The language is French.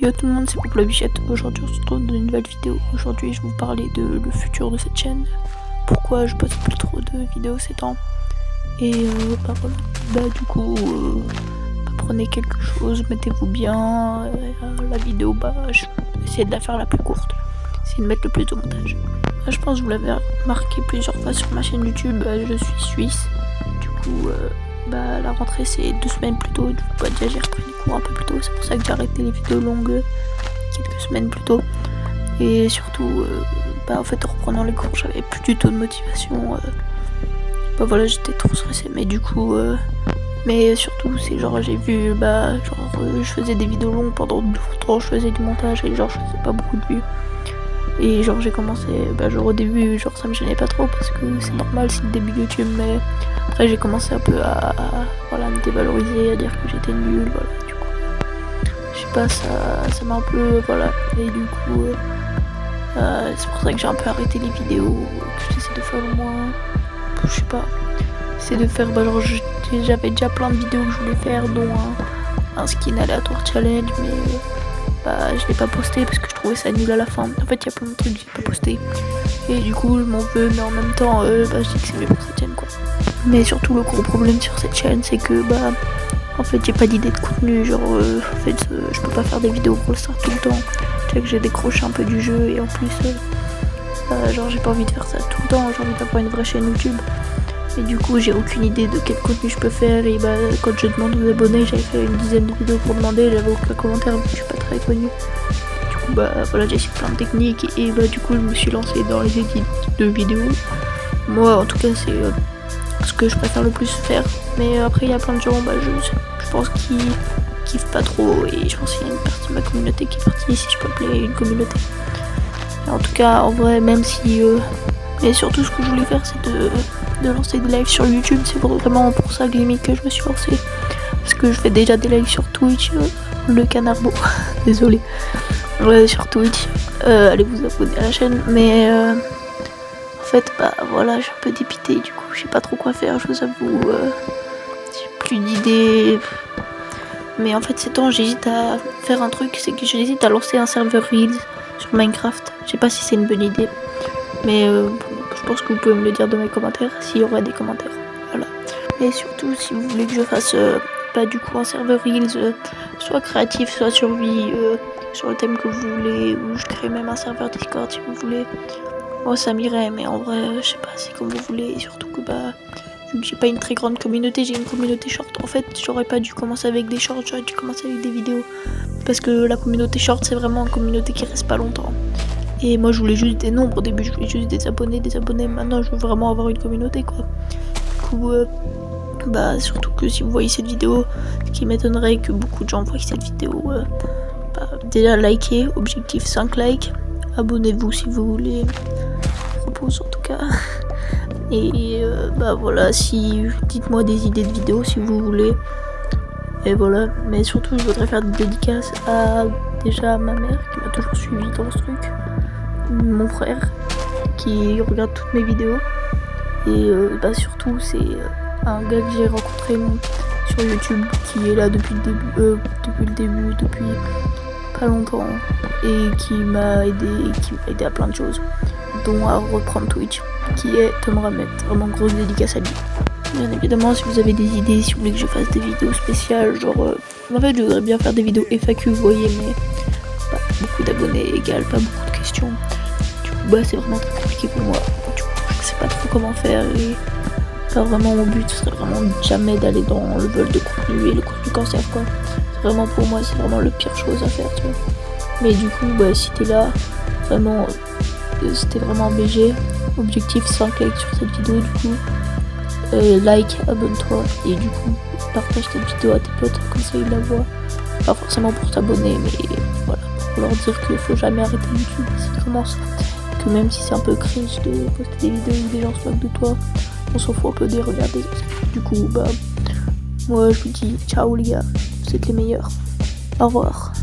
Yo tout le monde, c'est Poupla Bichette. Aujourd'hui on se retrouve dans une nouvelle vidéo. Aujourd'hui je vais vous parler de le futur de cette chaîne. Pourquoi je poste plus trop de vidéos ces temps. Et bah voilà. Bah du coup, prenez quelque chose, mettez-vous bien. La vidéo, bah je vais essayer de la faire la plus courte. Essayer de mettre le plus de montage. Bah, je pense que vous l'avez remarqué plusieurs fois sur ma chaîne YouTube, je suis suisse. Du coup, bah la rentrée c'est 2 semaines plus tôt. Du coup, bah, déjà j'ai repris les cours un peu plus tôt. C'est pour ça que j'ai arrêté les vidéos longues quelques semaines plus tôt. Et surtout, bah en fait en reprenant les cours j'avais plus du tout de motivation. Bah voilà, j'étais trop stressée. Mais du coup, mais surtout c'est genre j'ai vu, bah genre je faisais des vidéos longues pendant 2 temps, je faisais du montage et genre je faisais pas beaucoup de vues. Et genre j'ai commencé, bah genre au début genre ça me gênait pas trop parce que c'est normal, c'est le début de YouTube, mais après j'ai commencé un peu à voilà, me dévaloriser, à dire que j'étais nulle, voilà, du coup je sais pas, ça m'a un peu, voilà, et du coup c'est pour ça que j'ai un peu arrêté les vidéos, que j'essaie de faire au moins, je sais pas, c'est de faire, bah genre j'avais déjà plein de vidéos que je voulais faire, dont un skin aléatoire challenge, mais bah je l'ai pas posté parce que je trouvais ça nul à la fin. En fait il y a plein de trucs que j'ai pas posté et du coup je m'en veux, mais en même temps bah je dis que c'est mieux pour cette chaîne quoi. Mais surtout le gros problème sur cette chaîne c'est que bah en fait j'ai pas d'idée de contenu, genre en fait je peux pas faire des vidéos pour le start tout le temps. Tu sais que j'ai décroché un peu du jeu et en plus genre j'ai pas envie de faire ça tout le temps, j'ai envie d'avoir une vraie chaîne YouTube. Et du coup j'ai aucune idée de quel contenu je peux faire, et bah quand je demande aux abonnés, j'avais fait une dizaine de vidéos pour demander, j'avais aucun commentaire vu que je suis pas très connue. Du coup bah voilà, j'ai essayé plein de techniques et bah du coup je me suis lancée dans les édits de vidéos. Moi en tout cas c'est ce que je préfère le plus faire, mais après il y a plein de gens, bah je pense qu'ils kiffent pas trop, et je pense qu'il y a une partie de ma communauté qui est partie, si je peux appeler une communauté. Et en tout cas en vrai, même si et surtout ce que je voulais faire c'est de lancer des lives sur YouTube, c'est vraiment pour ça que limite que je me suis lancée. Parce que je fais déjà des lives sur Twitch, le canard beau, désolé. Sur Twitch, allez vous abonner à la chaîne, mais en fait bah voilà, je suis un peu dépitée, du coup je sais pas trop quoi faire, je vous avoue, j'ai plus d'idées. Mais en fait ces temps j'hésite à faire un truc, c'est que j'hésite à lancer un serveur Reels sur Minecraft. Je sais pas si c'est une bonne idée, mais je pense que vous pouvez me le dire dans mes commentaires s'il y aura des commentaires. Voilà. Et surtout si vous voulez que je fasse bah du coup un serveur Reels, soit créatif, soit survie, sur le thème que vous voulez, ou je crée même un serveur Discord si vous voulez. Moi ça m'irait, mais en vrai je sais pas, c'est comme vous voulez. Et surtout que bah vu que j'ai pas une très grande communauté, j'ai une communauté short. En fait j'aurais pas dû commencer avec des shorts, j'aurais dû commencer avec des vidéos. Parce que la communauté short c'est vraiment une communauté qui reste pas longtemps. Et moi je voulais juste des nombres, au début je voulais juste des abonnés, maintenant je veux vraiment avoir une communauté quoi. Du coup bah surtout que si vous voyez cette vidéo, ce qui m'étonnerait que beaucoup de gens voient cette vidéo, bah, déjà likez, objectif 5 likes, abonnez-vous si vous voulez, je propose en tout cas. Et bah voilà, si dites-moi des idées de vidéos si vous voulez. Et voilà, mais surtout je voudrais faire des dédicaces à déjà ma mère qui m'a toujours suivi dans ce truc, mon frère qui regarde toutes mes vidéos, et bah surtout c'est un gars que j'ai rencontré sur YouTube qui est là depuis le début, depuis pas longtemps, et qui m'a aidé à plein de choses, dont à reprendre Twitch, qui est Tom Ramet. Vraiment grosse dédicace à lui. Bien évidemment, si vous avez des idées, si vous voulez que je fasse des vidéos spéciales, genre en fait je voudrais bien faire des vidéos FAQ, vous voyez, mais pas beaucoup d'abonnés égale pas beaucoup de questions. Du coup bah c'est vraiment très compliqué pour moi. Du coup je sais pas trop comment faire, et pas vraiment mon but, ce serait vraiment jamais d'aller dans le vol de contenu et le contenu cancer quoi. C'est vraiment pour moi, c'est vraiment le pire chose à faire, tu vois. Mais du coup bah si t'es là, vraiment c'était vraiment BG. Objectif 5 likes sur cette vidéo du coup. Like, abonne-toi, et du coup partage cette vidéo à tes potes, comme ça ils la voient. Pas forcément pour t'abonner, mais voilà, pour leur dire qu'il faut jamais arrêter YouTube s'ils commencent. Que même si c'est un peu cringe de poster des vidéos où des gens se moquent de toi, on s'en fout un peu des regards des autres. Du coup bah moi je vous dis ciao les gars, vous êtes les meilleurs. Au revoir.